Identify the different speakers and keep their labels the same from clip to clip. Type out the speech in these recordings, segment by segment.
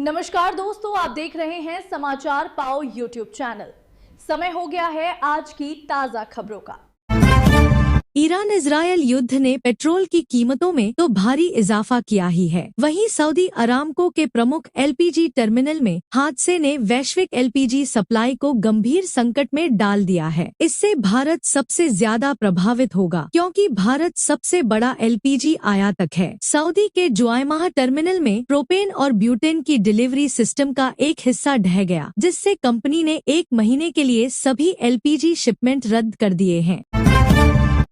Speaker 1: नमस्कार दोस्तों, आप देख रहे हैं समाचार पाओ यूट्यूब चैनल। समय हो गया है आज की ताजा खबरों का।
Speaker 2: ईरान इजरायल युद्ध ने पेट्रोल की कीमतों में तो भारी इजाफा किया ही है। वहीं सऊदी अरामको के प्रमुख एलपीजी टर्मिनल में हादसे ने वैश्विक एलपीजी सप्लाई को गंभीर संकट में डाल दिया है। इससे भारत सबसे ज्यादा प्रभावित होगा क्योंकि भारत सबसे बड़ा एलपीजी आयातक है। सऊदी के जुआयमाह टर्मिनल में प्रोपेन और ब्यूटेन की डिलीवरी सिस्टम का एक हिस्सा ढह गया, जिससे कंपनी ने 1 महीने के लिए सभी एलपीजी शिपमेंट रद्द कर दिए हैं।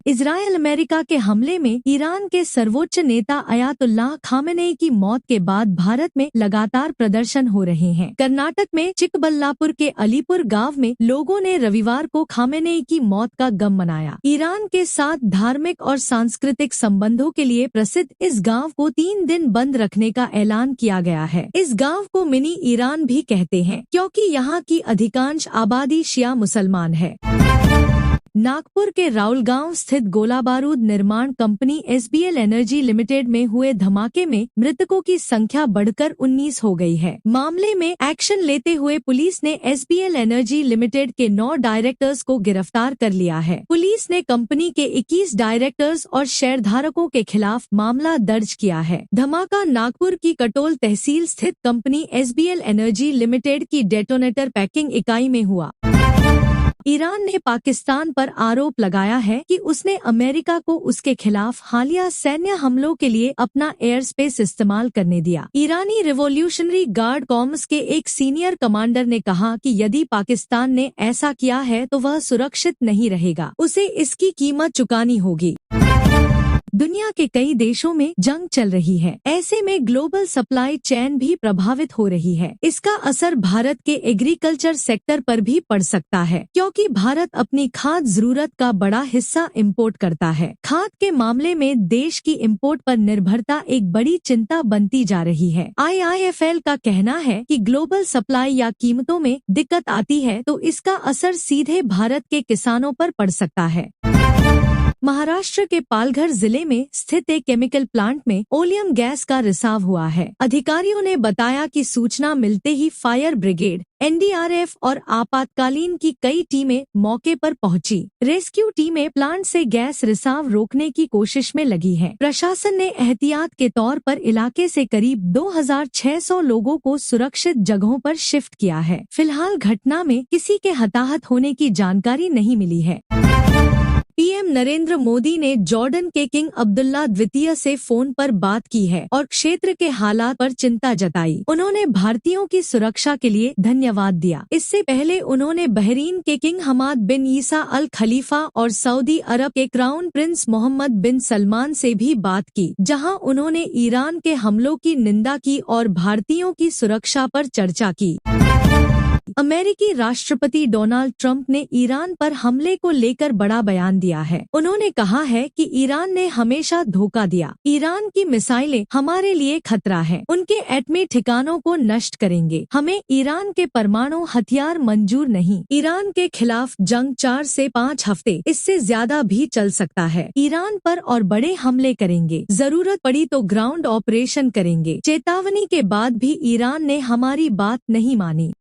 Speaker 2: इजरायल अमेरिका के हमले में ईरान के सर्वोच्च नेता अयातुल्लाह खामेनेई की मौत के बाद भारत में लगातार प्रदर्शन हो रहे हैं। कर्नाटक में चिकबल्लापुर के अलीपुर गांव में लोगों ने रविवार को खामेनेई की मौत का गम मनाया। ईरान के साथ धार्मिक और सांस्कृतिक संबंधों के लिए प्रसिद्ध इस गांव को 3 दिन बंद रखने का ऐलान किया गया है। इस गांव को मिनी ईरान भी कहते हैं क्योंकि यहाँ की अधिकांश आबादी शिया मुसलमान है। नागपुर के राउलगांव स्थित गोला बारूद निर्माण कंपनी एसबीएल एनर्जी लिमिटेड में हुए धमाके में मृतकों की संख्या बढ़कर 19 हो गई है। मामले में एक्शन लेते हुए पुलिस ने एसबीएल एनर्जी लिमिटेड के 9 डायरेक्टर्स को गिरफ्तार कर लिया है। पुलिस ने कंपनी के 21 डायरेक्टर्स और शेयरधारकों के खिलाफ मामला दर्ज किया है। धमाका नागपुर की कटोल तहसील स्थित कंपनी एसबीएल एनर्जी लिमिटेड की डेटोनेटर पैकिंग इकाई में हुआ। ईरान ने पाकिस्तान पर आरोप लगाया है कि उसने अमेरिका को उसके खिलाफ हालिया सैन्य हमलों के लिए अपना एयर स्पेस इस्तेमाल करने दिया। ईरानी रिवॉल्यूशनरी गार्ड कॉर्प्स के एक सीनियर कमांडर ने कहा कि यदि पाकिस्तान ने ऐसा किया है तो वह सुरक्षित नहीं रहेगा, उसे इसकी कीमत चुकानी होगी। दुनिया के कई देशों में जंग चल रही है। ऐसे में ग्लोबल सप्लाई चेन भी प्रभावित हो रही है। इसका असर भारत के एग्रीकल्चर सेक्टर पर भी पड़ सकता है क्योंकि भारत अपनी खाद जरूरत का बड़ा हिस्सा इंपोर्ट करता है। खाद के मामले में देश की इंपोर्ट पर निर्भरता एक बड़ी चिंता बनती जा रही है। IIFL का कहना है कि ग्लोबल सप्लाई या कीमतों में दिक्कत आती है तो इसका असर सीधे भारत के किसानों पर पड़ सकता है। महाराष्ट्र के पालघर जिले में स्थित एक केमिकल प्लांट में ओलियम गैस का रिसाव हुआ है। अधिकारियों ने बताया कि सूचना मिलते ही फायर ब्रिगेड, NDRF और आपातकालीन की कई टीमें मौके पर पहुंची। रेस्क्यू टीमें प्लांट से गैस रिसाव रोकने की कोशिश में लगी हैं। प्रशासन ने एहतियात के तौर पर इलाके से करीब 2600 लोगों को सुरक्षित जगहों पर शिफ्ट किया है। फिलहाल घटना में किसी के हताहत होने की जानकारी नहीं मिली है। पीएम नरेंद्र मोदी ने जॉर्डन के किंग अब्दुल्ला द्वितीय से फोन पर बात की है और क्षेत्र के हालात पर चिंता जताई। उन्होंने भारतीयों की सुरक्षा के लिए धन्यवाद दिया। इससे पहले उन्होंने बहरीन के किंग हमाद बिन ईसा अल खलीफा और सऊदी अरब के क्राउन प्रिंस मोहम्मद बिन सलमान से भी बात की, जहां उन्होंने ईरान के हमलों की निंदा की और भारतीयों की सुरक्षा पर चर्चा की। अमेरिकी राष्ट्रपति डोनाल्ड ट्रंप ने ईरान पर हमले को लेकर बड़ा बयान दिया है। उन्होंने कहा है कि ईरान ने हमेशा धोखा दिया। ईरान की मिसाइलें हमारे लिए खतरा है। उनके एटमी ठिकानों को नष्ट करेंगे। हमें ईरान के परमाणु हथियार मंजूर नहीं। ईरान के खिलाफ जंग 4 से 5 हफ्ते, इससे ज्यादा भी चल सकता है। ईरान पर और बड़े हमले करेंगे। जरूरत पड़ी तो ग्राउंड ऑपरेशन करेंगे। चेतावनी के बाद भी ईरान ने हमारी बात नहीं मानी।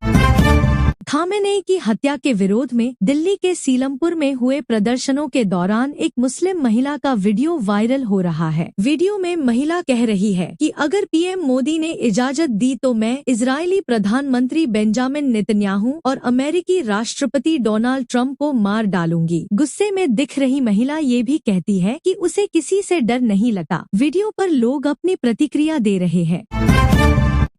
Speaker 2: खामेनेई की हत्या के विरोध में दिल्ली के सीलमपुर में हुए प्रदर्शनों के दौरान एक मुस्लिम महिला का वीडियो वायरल हो रहा है। वीडियो में महिला कह रही है कि अगर पीएम मोदी ने इजाजत दी तो मैं इजरायली प्रधानमंत्री बेंजामिन नेतन्याहू और अमेरिकी राष्ट्रपति डोनाल्ड ट्रंप को मार डालूंगी। गुस्से में दिख रही महिला ये भी कहती है कि उसे किसी से डर नहीं लगता। वीडियो पर लोग अपनी प्रतिक्रिया दे रहे हैं।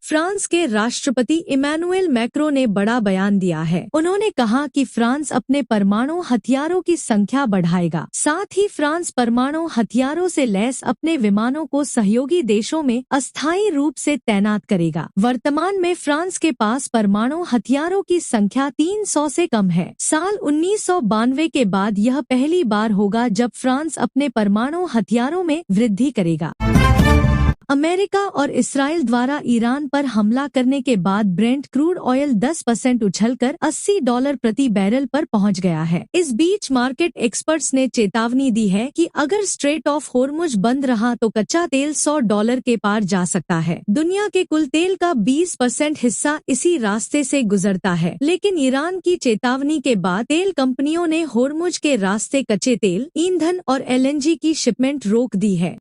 Speaker 2: फ्रांस के राष्ट्रपति इमैनुएल मैक्रों ने बड़ा बयान दिया है। उन्होंने कहा कि फ्रांस अपने परमाणु हथियारों की संख्या बढ़ाएगा। साथ ही फ्रांस परमाणु हथियारों से लैस अपने विमानों को सहयोगी देशों में अस्थायी रूप से तैनात करेगा। वर्तमान में फ्रांस के पास परमाणु हथियारों की संख्या 300 से कम है। साल 1992 के बाद यह पहली बार होगा जब फ्रांस अपने परमाणु हथियारों में वृद्धि करेगा। अमेरिका और इसराइल द्वारा ईरान पर हमला करने के बाद ब्रेंट क्रूड ऑयल 10% उछलकर $80 प्रति बैरल पर पहुंच गया है। इस बीच मार्केट एक्सपर्ट्स ने चेतावनी दी है कि अगर स्ट्रेट ऑफ होर्मुज बंद रहा तो कच्चा तेल $100 के पार जा सकता है। दुनिया के कुल तेल का 20% हिस्सा इसी रास्ते से गुजरता है, लेकिन ईरान की चेतावनी के बाद तेल कंपनियों ने होर्मुज के रास्ते कच्चे तेल, ईंधन और LNG की शिपमेंट रोक दी है।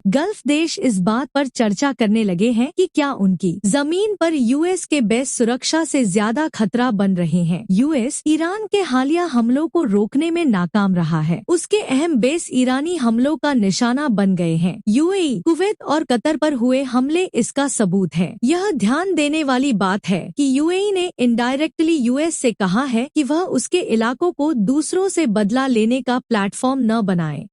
Speaker 2: गल्फ देश इस बात पर चर्चा करने लगे हैं कि क्या उनकी जमीन पर यूएस के बेस सुरक्षा से ज्यादा खतरा बन रहे हैं। यूएस ईरान के हालिया हमलों को रोकने में नाकाम रहा है। उसके अहम बेस ईरानी हमलों का निशाना बन गए हैं। यूएई, कुवैत और कतर पर हुए हमले इसका सबूत है। यह ध्यान देने वाली बात है कि यूएई ने इनडायरेक्टली यूएस से कहा है कि वह उसके इलाकों को दूसरों से बदला लेने का प्लेटफॉर्म न बनाए।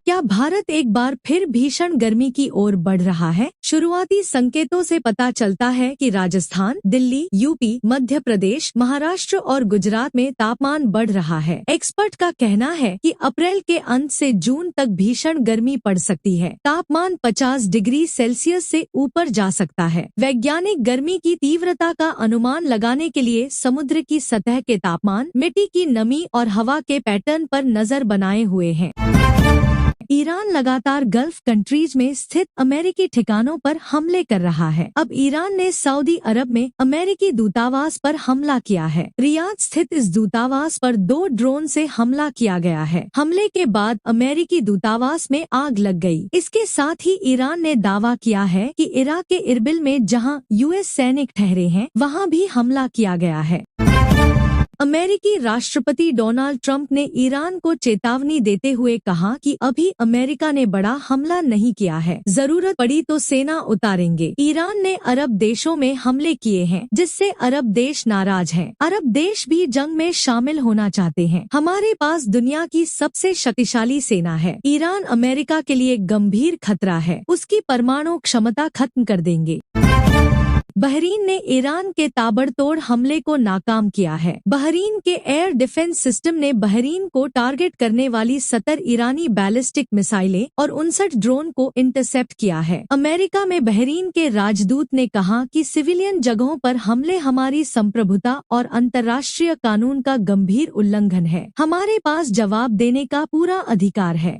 Speaker 2: क्या भारत एक बार फिर भीषण गर्मी की ओर बढ़ रहा है? शुरुआती संकेतों से पता चलता है कि राजस्थान, दिल्ली, यूपी, मध्य प्रदेश, महाराष्ट्र और गुजरात में तापमान बढ़ रहा है। एक्सपर्ट का कहना है कि अप्रैल के अंत से जून तक भीषण गर्मी पड़ सकती है। तापमान 50 डिग्री सेल्सियस से ऊपर जा सकता है। वैज्ञानिक गर्मी की तीव्रता का अनुमान लगाने के लिए समुद्र की सतह के तापमान, मिट्टी की नमी और हवा के पैटर्न पर नजर बनाए हुए हैं। ईरान लगातार गल्फ कंट्रीज में स्थित अमेरिकी ठिकानों पर हमले कर रहा है। अब ईरान ने सऊदी अरब में अमेरिकी दूतावास पर हमला किया है। रियाद स्थित इस दूतावास पर 2 ड्रोन से हमला किया गया है। हमले के बाद अमेरिकी दूतावास में आग लग गई। इसके साथ ही ईरान ने दावा किया है कि इराक के इरबिल में जहां यूएस सैनिक ठहरे हैं, वहां भी हमला किया गया है। अमेरिकी राष्ट्रपति डोनाल्ड ट्रंप ने ईरान को चेतावनी देते हुए कहा कि अभी अमेरिका ने बड़ा हमला नहीं किया है, जरूरत पड़ी तो सेना उतारेंगे। ईरान ने अरब देशों में हमले किए हैं, जिससे अरब देश नाराज हैं। अरब देश भी जंग में शामिल होना चाहते हैं। हमारे पास दुनिया की सबसे शक्तिशाली सेना है। ईरान अमेरिका के लिए गंभीर खतरा है। उसकी परमाणु क्षमता खत्म कर देंगे। बहरीन ने ईरान के ताबड़तोड़ हमले को नाकाम किया है। बहरीन के एयर डिफेंस सिस्टम ने बहरीन को टारगेट करने वाली 70 ईरानी बैलिस्टिक मिसाइलें और 59 ड्रोन को इंटरसेप्ट किया है। अमेरिका में बहरीन के राजदूत ने कहा कि सिविलियन जगहों पर हमले हमारी संप्रभुता और अंतर्राष्ट्रीय कानून का गंभीर उल्लंघन है। हमारे पास जवाब देने का पूरा अधिकार है।